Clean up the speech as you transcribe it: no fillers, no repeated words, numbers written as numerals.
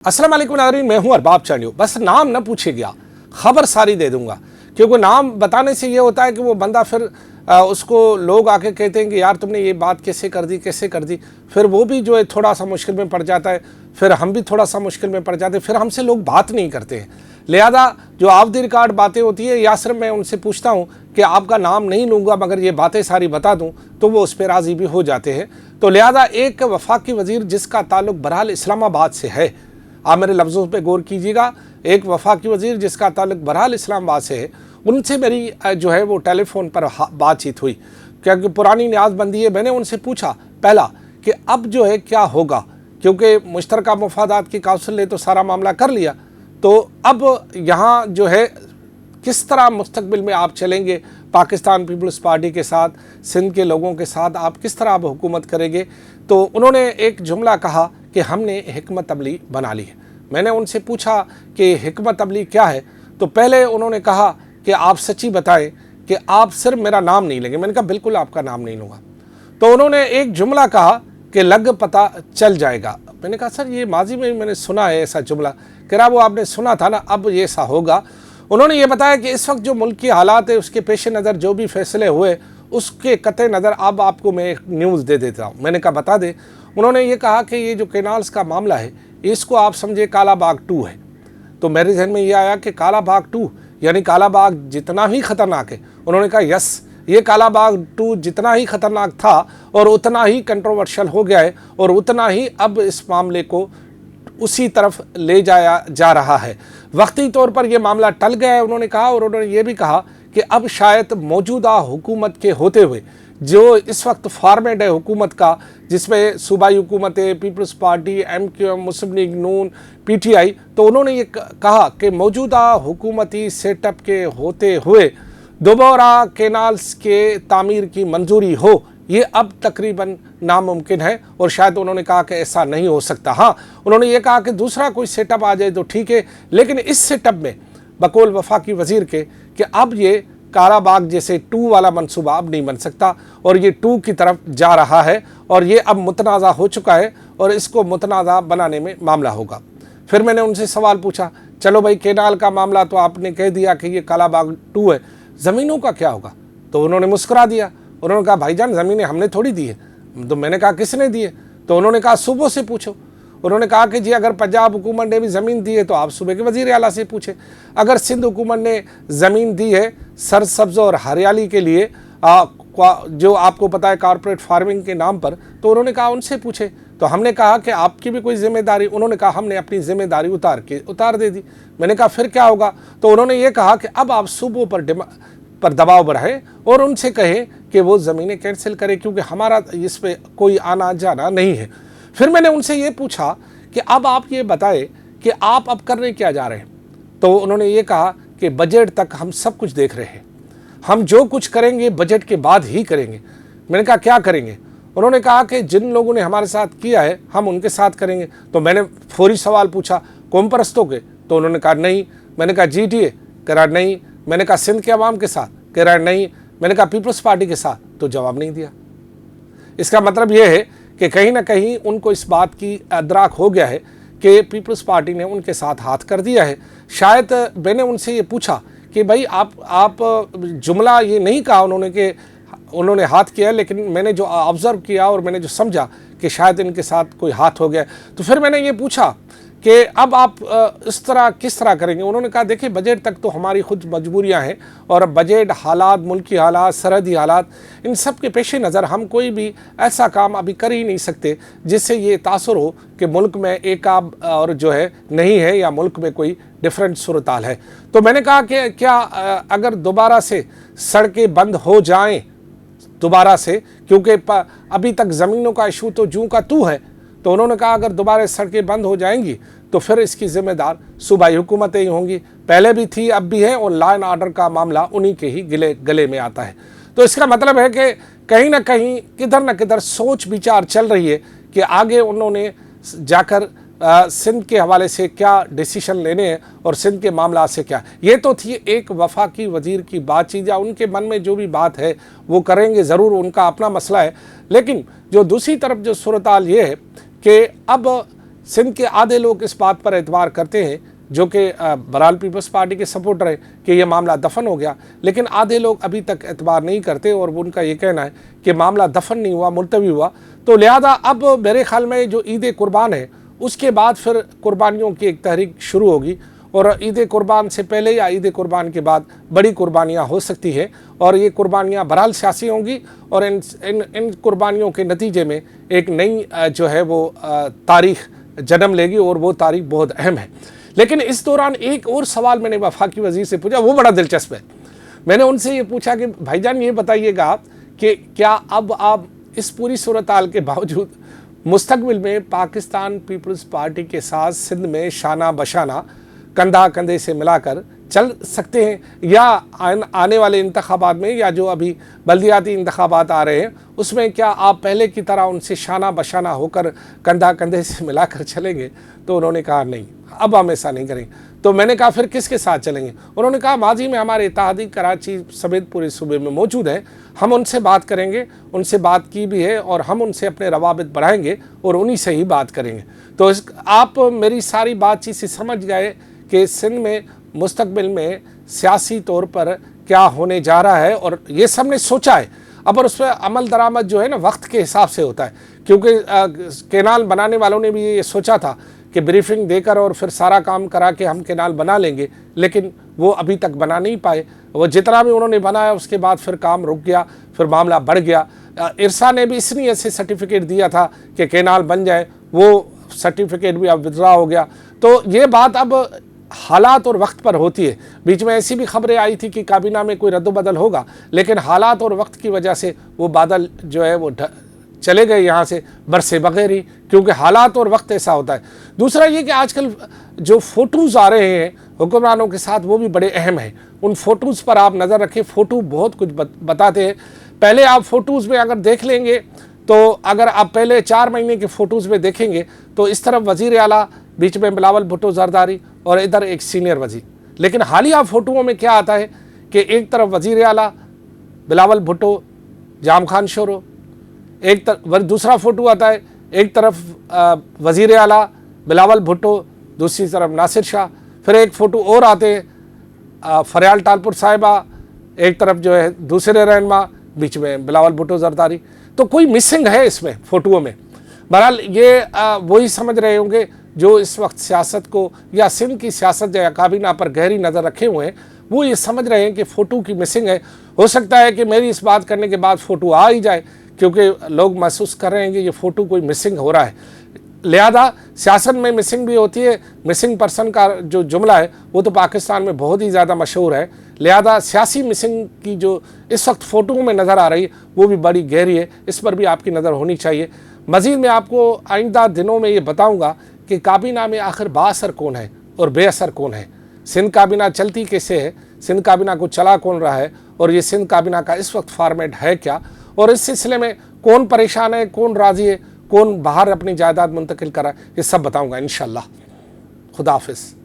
अस्सलाम वालेकुम नाज़रीन, मैं हूं अरबाब चांडियो। बस नाम न पूछे गया, खबर सारी दे दूंगा, क्योंकि नाम बताने से ये होता है कि वो बंदा फिर उसको लोग आके कहते हैं कि यार तुमने ये बात कैसे कर दी, फिर वो भी जो है थोड़ा सा मुश्किल में पड़ जाता है, फिर हम भी थोड़ा सा मुश्किल में पड़ जाते हैं, फिर हमसे लोग बात नहीं करते हैं। लिहाजा जो ऑफ द रिकॉर्ड बातें होती है या सिर्फ मैं उनसे पूछता हूँ कि आपका नाम नहीं लूँगा मगर ये बातें सारी बता दूँ, तो वो उस पर राज़ी भी हो जाते हैं। तो लिहाजा एक वफाकी वज़ीर जिसका ताल्लुक़ बहरहाल इस्लामाबाद से है, आप मेरे लफ्ज़ों पे गौर कीजिएगा, एक वफाकी वज़ीर जिसका ताल्लुक़ बहरहाल इस्लामाबाद से है, उनसे मेरी जो है वो टेलीफोन पर बातचीत हुई, क्योंकि पुरानी न्याज़बंदी है। मैंने उनसे पूछा पहला कि अब जो है क्या होगा, क्योंकि मुश्तरका मुफादात की काउंसिल ने तो सारा मामला कर लिया, तो अब यहाँ जो है किस तरह मुस्तकबिल में आप चलेंगे पाकिस्तान पीपल्स पार्टी के साथ, सिंध के लोगों के साथ, आप किस तरह आप हुकूमत करेंगे। तो उन्होंने एक जुमला कहा कि हमने हिकमत अमली बना ली है। मैंने उनसे पूछा कि हिकमत अमली क्या है, तो पहले उन्होंने कहा कि आप सच्ची बताएं कि आप सिर्फ मेरा नाम नहीं लेंगे। मैंने कहा बिल्कुल आपका नाम नहीं लूँगा। तो उन्होंने एक जुमला कहा कि लग पता चल जाएगा। मैंने कहा सर ये माजी में मैंने सुना है ऐसा जुमला, कह रहा वो आपने सुना था ना, अब ये ऐसा होगा। उन्होंने ये बताया कि इस वक्त जो मुल्क की हालात है उसके पेश नज़र जो भी फैसले हुए उसके कतई नज़र अब आपको मैं एक न्यूज़ दे देता हूँ। मैंने कहा बता दे। उन्होंने ये कहा कि ये जो कैनाल्स का मामला है इसको आप समझे काला बाग 2 है। तो मेरे जहन में ये आया कि काला बाग 2 यानी काला बाग जितना ही ख़तरनाक है। उन्होंने कहा यस, ये काला बाग 2 जितना ही ख़तरनाक था और उतना ही कंट्रोवर्शियल हो गया है और उतना ही अब इस मामले को उसी तरफ ले जाया जा रहा है। वक्ती तौर पर यह मामला टल गया है उन्होंने कहा, और उन्होंने ये भी कहा कि अब शायद मौजूदा हुकूमत के होते हुए जो इस वक्त फॉर्मेट है हुकूमत का, जिसमें सूबाई हुकूमतें, पीपल्स पार्टी, MQM, मुस्लिम लीग नून, PTI, तो उन्होंने ये कहा कि मौजूदा हुकूमती सेटअप के होते हुए दोबारा कैनाल्स के तामीर की मंजूरी हो, ये अब तकरीबन नामुमकिन है। और शायद उन्होंने कहा कि ऐसा नहीं हो सकता। हाँ, उन्होंने ये कहा कि दूसरा कोई सेटअप आ जाए तो ठीक है, लेकिन इस सेटअप में बकौल वफाकी वज़ीर के कि अब ये काला बाग जैसे 2 वाला मनसूबा अब नहीं बन सकता और ये 2 की तरफ जा रहा है और ये अब मुतनाज़ा हो चुका है और इसको मुतनाज़ा बनाने में मामला होगा। फिर मैंने उनसे सवाल पूछा, चलो भाई कैनाल का मामला तो आपने कह दिया कि ये काला बाग 2 है, ज़मीनों का क्या होगा? तो उन्होंने मुस्कुरा दिया। उन्होंने कहा भाईजान ज़मीनें हमने थोड़ी दी है। तो मैंने कहा किसने दी है? तो उन्होंने कहा सूबों से पूछो। उन्होंने कहा कि जी अगर पंजाब हुकूमत ने भी ज़मीन दी है तो आप सूबे के वज़ीर आला से पूछे। अगर सिंध हुकूमत ने ज़मीन दी है सरसब्ज़ और हरियाली के लिए जो आपको पता है कॉरपोरेट फार्मिंग के नाम पर, तो उन्होंने कहा उनसे पूछे। तो हमने कहा कि आपकी भी कोई ज़िम्मेदारी, उन्होंने कहा हमने अपनी ज़िम्मेदारी उतार दे दी। मैंने कहा फिर क्या होगा? तो उन्होंने ये कहा कि अब आप सूबों पर दबाव बढ़ाएं और उनसे कहें कि वो ज़मीनें कैंसिल करें, क्योंकि हमारा इस पर कोई आना जाना नहीं है। फिर मैंने उनसे ये पूछा कि अब आप ये बताएं कि आप अब करने क्या जा रहे हैं? तो उन्होंने ये कहा कि बजट तक हम सब कुछ देख रहे हैं, हम जो कुछ करेंगे बजट के बाद ही करेंगे। मैंने कहा क्या करेंगे? उन्होंने कहा कि जिन लोगों ने हमारे साथ किया है हम उनके साथ करेंगे। तो मैंने फौरी सवाल पूछा कौम परस्तों के? तो उन्होंने कहा नहीं। मैंने कहा GTA? कह रहा नहीं। मैंने कहा सिंध के अवाम के साथ? कह रहा नहीं। मैंने कहा पीपल्स पार्टी के साथ? तो जवाब नहीं दिया। इसका मतलब यह है कि कहीं ना कहीं उनको इस बात की अदराक हो गया है कि पीपल्स पार्टी ने उनके साथ हाथ कर दिया है। शायद मैंने उनसे ये पूछा कि भाई आप जुमला ये नहीं कहा उन्होंने कि उन्होंने हाथ किया, लेकिन मैंने जो ऑब्ज़र्व किया और मैंने जो समझा कि शायद इनके साथ कोई हाथ हो गया। तो फिर मैंने ये पूछा कि अब आप इस तरह किस तरह करेंगे? उन्होंने कहा देखिए बजट तक तो हमारी खुद मजबूरियां हैं और बजट हालात, मुल्की हालात, सरहदी हालात, इन सब के पेश नज़र हम कोई भी ऐसा काम अभी कर ही नहीं सकते जिससे ये तासुर हो कि मुल्क में एक आब और जो है नहीं है या मुल्क में कोई डिफरेंट सूरत-हाल है। तो मैंने कहा कि क्या अगर दोबारा से सड़कें बंद हो जाएँ दोबारा से, क्योंकि अभी तक ज़मीनों का इशू तो जूं का तू है, तो उन्होंने कहा अगर दोबारा सड़कें बंद हो जाएंगी तो फिर इसकी ज़िम्मेदार सूबाई हुकूमतें ही होंगी, पहले भी थी अब भी है, और लॉ एंड ऑर्डर का मामला उन्हीं के ही गले में आता है। तो इसका मतलब है कि कहीं ना कहीं किधर न किधर सोच विचार चल रही है कि आगे उन्होंने जाकर सिंध के हवाले से क्या डिसीशन लेने हैं और सिंध के मामला से क्या। ये तो थी एक वफाकी वज़ीर की बातचीत, या उनके मन में जो भी बात है वो करेंगे ज़रूर, उनका अपना मसला है। लेकिन जो दूसरी तरफ जो सूरत हाल ये है कि अब सिंध के आधे लोग इस बात पर एतबार करते हैं, जो कि बहरहाल पीपल्स पार्टी के सपोर्टर हैं, कि ये मामला दफन हो गया, लेकिन आधे लोग अभी तक एतबार नहीं करते और उनका ये कहना है कि मामला दफन नहीं हुआ, मुलतवी हुआ। तो लिहाजा अब मेरे ख्याल में जो ईद कुर्बान है उसके बाद फिर कुर्बानियों की एक तहरीक शुरू होगी, और ईद कुर्बान से पहले या ईद कुर्बान के बाद बड़ी कुर्बानियाँ हो सकती है, और ये कुर्बानियाँ बहरहाल सियासी होंगी, और इन कुर्बानियों के नतीजे में एक नई जो है वो तारीख़ जन्म लेगी, और वो तारीख़ बहुत अहम है। लेकिन इस दौरान एक और सवाल मैंने वफाकी वज़ीर से पूछा, वो बड़ा दिलचस्प है। मैंने उनसे ये पूछा कि भाईजान ये बताइएगा आप कि क्या अब आप इस पूरी सूरत हाल के बावजूद मुस्तकबिल में पाकिस्तान पीपल्स पार्टी के साथ सिंध में शाना बशाना कंधा कंधे से मिलाकर चल सकते हैं, या आने वाले इंतखाबात में या जो अभी बल्दियाती इंतखाबात आ रहे हैं उसमें क्या आप पहले की तरह उनसे शाना बशाना होकर कंधा कंधे से मिलाकर चलेंगे? तो उन्होंने कहा नहीं, अब हम ऐसा नहीं करेंगे। तो मैंने कहा फिर किसके साथ चलेंगे? उन्होंने कहा माजी में हमारे इत्तेहादी कराची समेत पूरे सूबे में मौजूद है, हम उनसे बात करेंगे, उनसे बात की भी है, और हम उनसे अपने रवाबित बढ़ाएंगे और उन्हीं से ही बात करेंगे। तो आप मेरी सारी बातचीत से समझ गए कि सिंध में मुस्तकबिल में सियासी तौर पर क्या होने जा रहा है, और ये सब ने सोचा है। अब और उस पर अमल दरामद जो है ना वक्त के हिसाब से होता है, क्योंकि कैनाल बनाने वालों ने भी ये सोचा था कि ब्रीफिंग देकर और फिर सारा काम करा के हम कैनाल बना लेंगे, लेकिन वो अभी तक बना नहीं पाए। वो जितना भी उन्होंने बनाया उसके बाद फिर काम रुक गया, फिर मामला बढ़ गया। इरसा ने भी इसलिए ऐसे सर्टिफिकेट दिया था कि कैनाल बन जाए, वो सर्टिफिकेट भी अब विड्रॉ हो गया। तो ये बात अब हालात और वक्त पर होती है। बीच में ऐसी भी खबरें आई थी कि काबीना में कोई रद्दबदल होगा, लेकिन हालात और वक्त की वजह से वो बादल जो है वो चले गए यहाँ से बरसे बगैर ही, क्योंकि हालात और वक्त ऐसा होता है। दूसरा ये कि आजकल जो फ़ोटोज़ आ रहे हैं हुक्मरानों के साथ वो भी बड़े अहम हैं। उन फ़ोटोज़ पर आप नज़र रखें, फ़ोटो बहुत कुछ बताते हैं। पहले आप फ़ोटोज़ में अगर देख लेंगे तो अगर आप पहले 4 महीने के फ़ोटोज़ में देखेंगे तो इस तरफ वज़ीर आला, बीच में बिलावल भुट्टो जरदारी और इधर एक सीनियर वज़ीर। लेकिन हालिया फ़ोटोओं में क्या आता है कि एक तरफ वज़ीर आला बिलावल भुट्टो जाम खान शोरो, एक तरफ दूसरा फ़ोटो आता है, एक तरफ वज़ीर आला बिलावल भुट्टो, दूसरी तरफ नासिर शाह। फिर एक फ़ोटो और आते हैं फरियाल टालपुर साहिबा, एक तरफ जो है दूसरे रहनुमा, बीच में बिलावल भुट्टो जरदारी। तो कोई मिसिंग है इसमें फ़ोटोओं में। बहरहाल ये वही समझ रहे होंगे जो इस वक्त सियासत को या सिंध की सियासत या काबीना पर गहरी नज़र रखे हुए हैं, वो ये समझ रहे हैं कि फ़ोटो की मिसिंग है। हो सकता है कि मेरी इस बात करने के बाद फ़ोटो आ ही जाए, क्योंकि लोग महसूस कर रहे हैं कि ये फ़ोटो कोई मिसिंग हो रहा है। लिहाजा सियासत में मिसिंग भी होती है। मिसिंग पर्सन का जो जुमला है वो तो पाकिस्तान में बहुत ही ज़्यादा मशहूर है। लिहाजा सियासी मिसिंग की जो इस वक्त फ़ोटो में नज़र आ रही है वो भी बड़ी गहरी है, इस पर भी आपकी नज़र होनी चाहिए। मज़ीद मैं आपको आइंदा दिनों में ये बताऊँगा कि काबीना में आखिर बाअसर कौन है और बेअसर कौन है। सिंध काबीना चलती कैसे है, सिंध काबीना को चला कौन रहा है, और ये सिंध काबीना का इस वक्त फॉर्मेट है क्या, और इस सिलसिले में कौन परेशान है, कौन राज़ी है, कौन बाहर अपनी जायदाद मुंतकिल करा, ये सब बताऊँगा इंशाअल्लाह। खुदा हाफ़िज़।